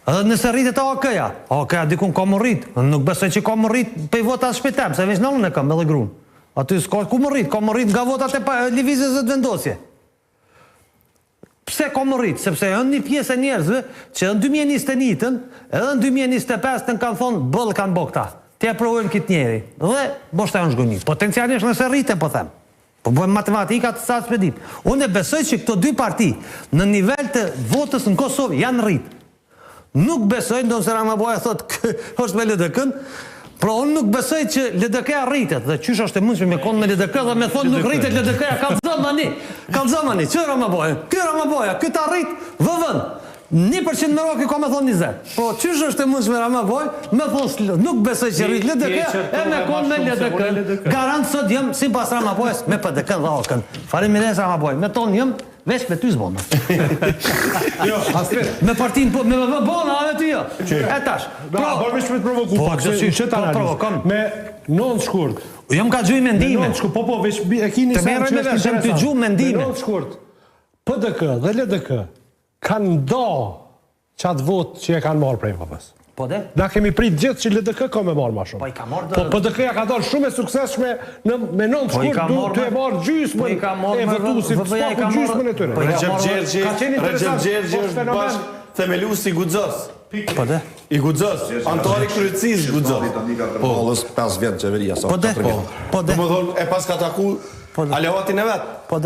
Edhe nëse rritet AK-ja, AK-ja dikun ka më rrit, nuk besoj që ka më rrit për i vota shpejtem, se veç në unë e kam edhe grunë. Aty s'ka ku më rrit, ka më rrit nga votat e lëvizjes së vendosje. Pse ka më rrit? Sepse janë një pjesë e njerëzve që në 2021-ën, edhe në 2025-ën kanë thonë bëllë kanë bo këta. Te provojmë këtë njeri. Dhe boshta janë zhgoni. Potencialisht nëse rrite, po them. Po bëjmë matematika të sa s'pedit. Unë e besoj që këto dy parti në nivel të votës në Kosovë janë rrit. Nuk besoj, ndonë se Ramaboja thotë është me LDK-n, pra unë nuk besoj që LDK-a rritet, dhe qysh është e mundshme me konë me LDK dhe me thonë nuk rritet LDK-a, kalzomani, që Ramaboja? Ky Ramaboja, ky ta rrit vëvën. 1% me roki ka me thonë 20. Po qysh është e mundshme Ramaboj, me thonë nuk besoj që rrit LDK-a, e me konë me LDK. Garant sot jëm, si pas Ramabojës, me PDK-n dhe okën. Faleminderit Ramaboj, me tonë jëm, veç me ty zbonë. Me partin, me bona, ave ty jo. E tash. Por veç me të provoku pak, që të analizë. Me 9 shkurt. Jam ka gjuj mendime. Po, veç e kini të merë me veshëm të gjuj mendime. Me 9 shkurt. PDK dhe LDK kanë ndo qatë vot që e kanë marë prej papës. Po dhe? Da kemi prit gjithë që LDK ka me marë ma shumë. Po i ka marë Po PDK-ja ka dalë shumë e sukseshme me 9 shkurt du të e marë gjysmën e vëtusit, s'paku gjysmën e tëre. Recep Gjergji është bashkë themelusi i Guxos. Po dhe? I Guxos, antari kryetësisë Guxos. Po, 5 vjetë qeveria. Po dhe? Po më thonë, e pas ka taku Alevatin e vetë.